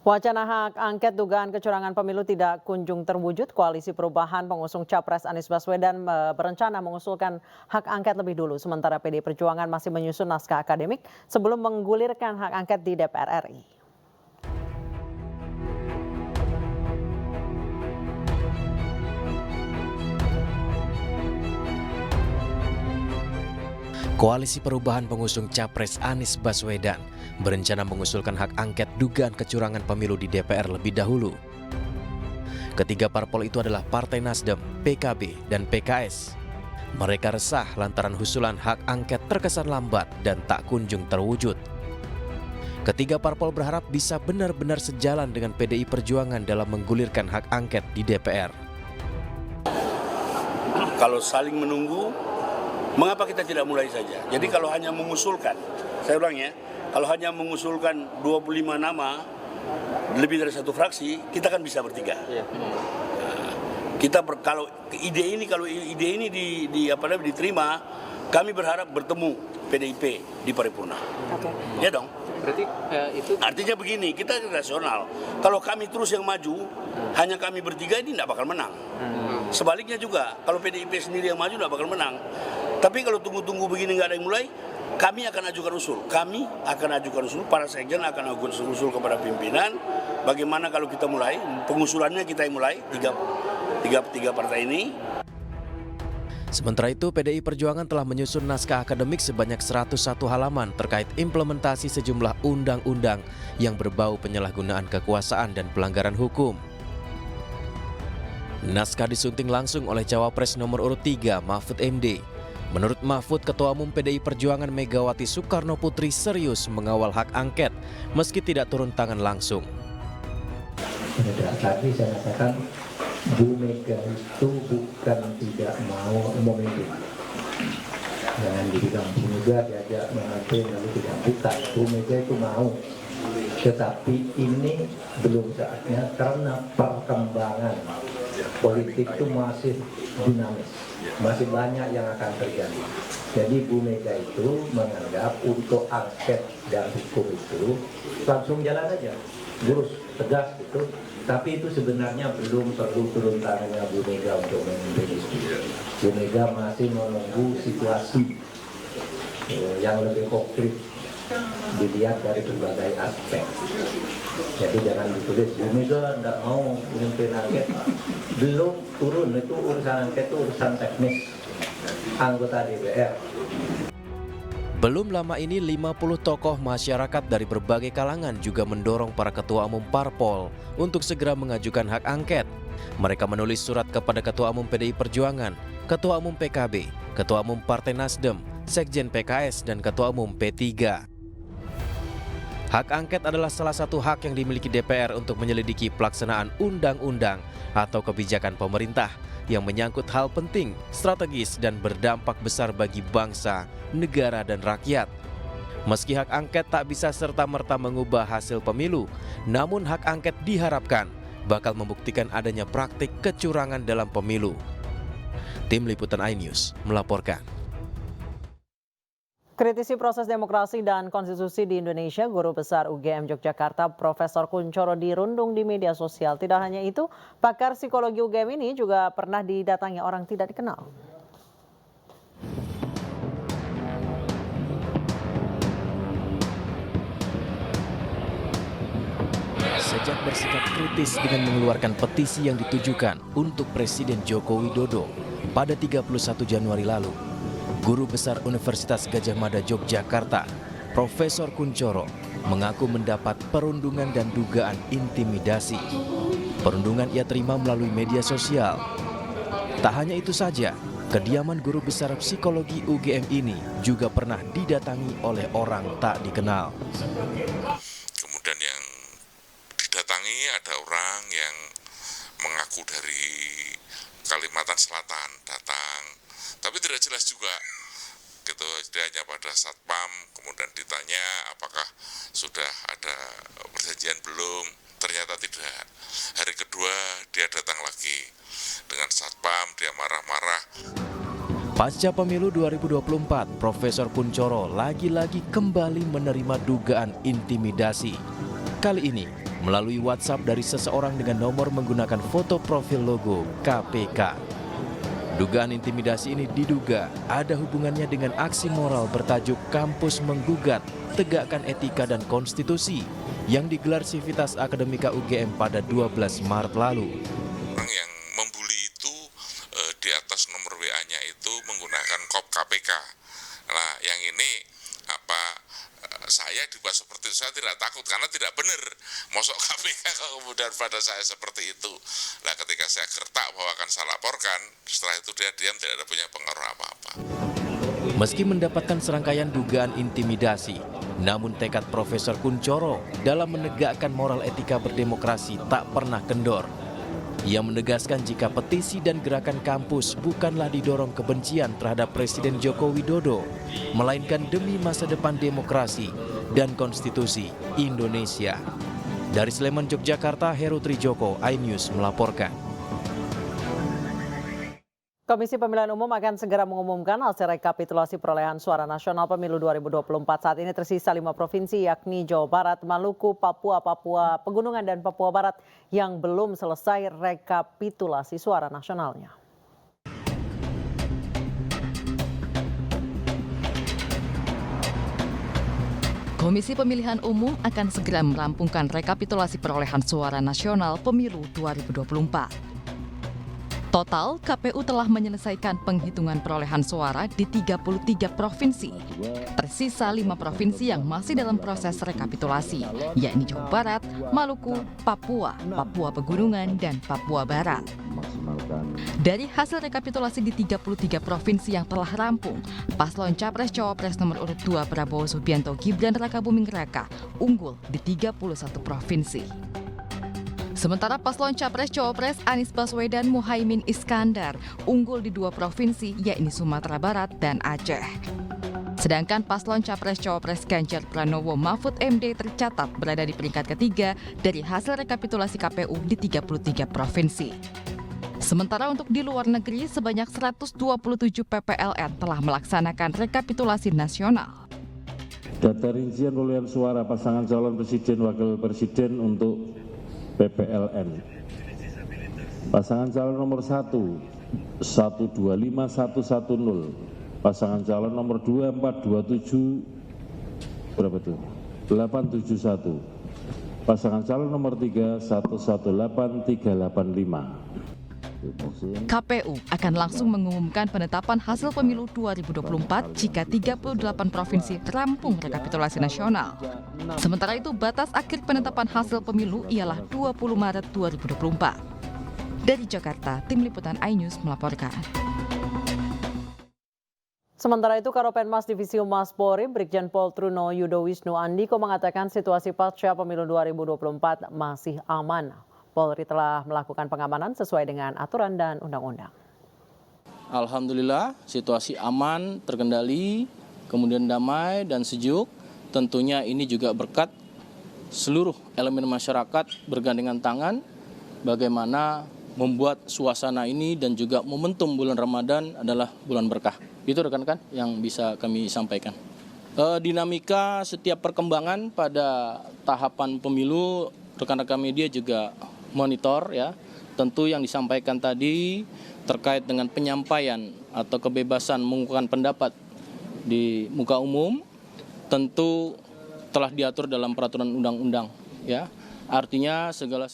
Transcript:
Wacana hak angket dugaan kecurangan pemilu tidak kunjung terwujud. Koalisi Perubahan pengusung Capres Anies Baswedan berencana mengusulkan hak angket lebih dulu. Sementara PDI Perjuangan masih menyusun naskah akademik sebelum menggulirkan hak angket di DPR RI. Koalisi Perubahan pengusung Capres Anies Baswedan berencana mengusulkan hak angket dugaan kecurangan pemilu di DPR lebih dahulu. Ketiga parpol itu adalah Partai Nasdem, PKB, dan PKS. Mereka resah lantaran usulan hak angket terkesan lambat dan tak kunjung terwujud. Ketiga parpol berharap bisa benar-benar sejalan dengan PDI Perjuangan dalam menggulirkan hak angket di DPR. Kalau saling menunggu, mengapa kita tidak mulai saja? Jadi kalau hanya mengusulkan, saya ulang ya, kalau hanya mengusulkan 25 nama, lebih dari satu fraksi, kita kan bisa bertiga. Kalau ide ini diterima, kami berharap bertemu PDIP di paripurna. Ya dong. Berarti itu artinya begini, kita rasional. Kalau kami terus yang maju, hanya kami bertiga ini tidak bakal menang. Sebaliknya juga, kalau PDIP sendiri yang maju tidak bakal menang. Tapi kalau tunggu-tunggu begini nggak ada yang mulai, kami akan ajukan usul. Para sekjen akan ajukan usul kepada pimpinan. Bagaimana kalau kita mulai, pengusulannya kita yang mulai, tiga partai ini. Sementara itu, PDI Perjuangan telah menyusun naskah akademik sebanyak 101 halaman terkait implementasi sejumlah undang-undang yang berbau penyalahgunaan kekuasaan dan pelanggaran hukum. Naskah disunting langsung oleh Cawapres nomor urut 3, Mahfud MD. Menurut Mahfud, Ketua Umum PDI Perjuangan Megawati Soekarno Putri serius mengawal hak angket meski tidak turun tangan langsung. Tadi saya katakan Bu Mega itu bukan tidak mau memimpin. Jangan dibilang Bu Mega diajak memimpin lalu tidak, bukan. Bu Mega itu mau. Tetapi ini belum saatnya karena perkembangan politik itu masih dinamis. Masih banyak yang akan terjadi. Jadi Bu Mega itu menganggap untuk angket dan hukum itu langsung jalan aja, lurus, tegas gitu. Tapi itu sebenarnya belum perlu turun tangannya Bu Mega untuk memimpin itu. Bu Mega masih menunggu situasi yang lebih konkret dilihat dari berbagai aspek. Jadi jangan ditulis Bu Mega tidak mau memimpin angket. Belum turun, itu urusan angket itu urusan teknis anggota DPR. Belum lama ini 50 tokoh masyarakat dari berbagai kalangan juga mendorong para ketua umum parpol untuk segera mengajukan hak angket. Mereka menulis surat kepada Ketua Umum PDI Perjuangan, Ketua Umum PKB, Ketua Umum Partai Nasdem, Sekjen PKS, dan Ketua Umum P3. Hak angket adalah salah satu hak yang dimiliki DPR untuk menyelidiki pelaksanaan undang-undang atau kebijakan pemerintah yang menyangkut hal penting, strategis, dan berdampak besar bagi bangsa, negara, dan rakyat. Meski hak angket tak bisa serta-merta mengubah hasil pemilu, namun hak angket diharapkan bakal membuktikan adanya praktik kecurangan dalam pemilu. Tim Liputan iNews melaporkan. Kritisi proses demokrasi dan konstitusi di Indonesia, Guru Besar UGM Yogyakarta Profesor Kunchoro dirundung di media sosial. Tidak hanya itu, pakar psikologi UGM ini juga pernah didatangi orang tidak dikenal. Sejak bersikap kritis dengan mengeluarkan petisi yang ditujukan untuk Presiden Joko Widodo pada 31 Januari lalu, Guru Besar Universitas Gadjah Mada Yogyakarta, Profesor Kunchoro, mengaku mendapat perundungan dan dugaan intimidasi. Perundungan ia terima melalui media sosial. Tak hanya itu saja, kediaman Guru Besar Psikologi UGM ini juga pernah didatangi oleh orang tak dikenal. Kemudian yang didatangi ada orang yang mengaku dari Kalimantan Selatan datang, tapi tidak jelas juga gitu. Dia hanya pada satpam, kemudian ditanya apakah sudah ada perjanjian belum, ternyata tidak. Hari kedua dia datang lagi dengan satpam, dia marah-marah. Pasca pemilu 2024, Profesor Kunchoro lagi-lagi kembali menerima dugaan intimidasi. Kali ini, melalui WhatsApp dari seseorang dengan nomor menggunakan foto profil logo KPK. Dugaan intimidasi ini diduga ada hubungannya dengan aksi moral bertajuk Kampus Menggugat, Tegakkan Etika dan Konstitusi yang digelar Sivitas Akademika UGM pada 12 Maret lalu. Orang yang membuli itu di atas nomor WA-nya itu menggunakan kop KPK. Nah, yang ini saya dibuat seperti itu, saya tidak takut karena tidak benar. Mosok KPK kemudian pada saya seperti itu. Nah, ketika saya gertak bahwa akan saya laporkan, setelah itu dia diam, tidak ada punya pengaruh apa-apa. Meski mendapatkan serangkaian dugaan intimidasi, namun tekad Profesor Kuncoro dalam menegakkan moral etika berdemokrasi tak pernah kendor. Ia menegaskan jika petisi dan gerakan kampus bukanlah didorong kebencian terhadap Presiden Joko Widodo, melainkan demi masa depan demokrasi dan konstitusi Indonesia. Dari Sleman, Yogyakarta, Heru Trijoko, iNews melaporkan. Komisi Pemilihan Umum akan segera mengumumkan hasil rekapitulasi perolehan suara nasional pemilu 2024. Saat ini tersisa 5 provinsi yakni Jawa Barat, Maluku, Papua, Papua Pegunungan, dan Papua Barat yang belum selesai rekapitulasi suara nasionalnya. Komisi Pemilihan Umum akan segera merampungkan rekapitulasi perolehan suara nasional pemilu 2024. Total, KPU telah menyelesaikan penghitungan perolehan suara di 33 provinsi. Tersisa 5 provinsi yang masih dalam proses rekapitulasi, yakni Jawa Barat, Maluku, Papua, Papua Pegunungan, dan Papua Barat. Dari hasil rekapitulasi di 33 provinsi yang telah rampung, paslon Capres-Cawapres nomor urut 2 Prabowo Subianto Gibran Rakabuming Raka unggul di 31 provinsi. Sementara paslon Capres-Cawapres Anies Baswedan Muhaimin Iskandar unggul di 2 provinsi yakni Sumatera Barat dan Aceh. Sedangkan paslon Capres-Cawapres Ganjar Pranowo Mahfud MD tercatat berada di peringkat ketiga dari hasil rekapitulasi KPU di 33 provinsi. Sementara untuk di luar negeri sebanyak 127 PPLN telah melaksanakan rekapitulasi nasional. Data rincian perolehan suara pasangan calon presiden wakil presiden untuk PPLN. Pasangan calon nomor 1, 125110. Pasangan calon nomor 2427 berapa tuh? 871. Pasangan calon nomor 3, 118385. KPU akan langsung mengumumkan penetapan hasil pemilu 2024 jika 38 provinsi terampung rekapitulasi nasional. Sementara itu, batas akhir penetapan hasil pemilu ialah 20 Maret 2024. Dari Jakarta, Tim Liputan iNews melaporkan. Sementara itu, Karopenmas Divisi Humas Polri, Brigjen Pol Truno Yudo Wisnu Andiko mengatakan situasi pasca pemilu 2024 masih aman. Polri telah melakukan pengamanan sesuai dengan aturan dan undang-undang. Alhamdulillah, situasi aman, terkendali, kemudian damai dan sejuk. Tentunya ini juga berkat seluruh elemen masyarakat bergandengan tangan bagaimana membuat suasana ini dan juga momentum bulan Ramadan adalah bulan berkah. Itu rekan-rekan yang bisa kami sampaikan. Dinamika setiap perkembangan pada tahapan pemilu, rekan-rekan media juga monitor ya. Tentu yang disampaikan tadi terkait dengan penyampaian atau kebebasan mengungkapkan pendapat di muka umum tentu telah diatur dalam peraturan undang-undang ya. Artinya segala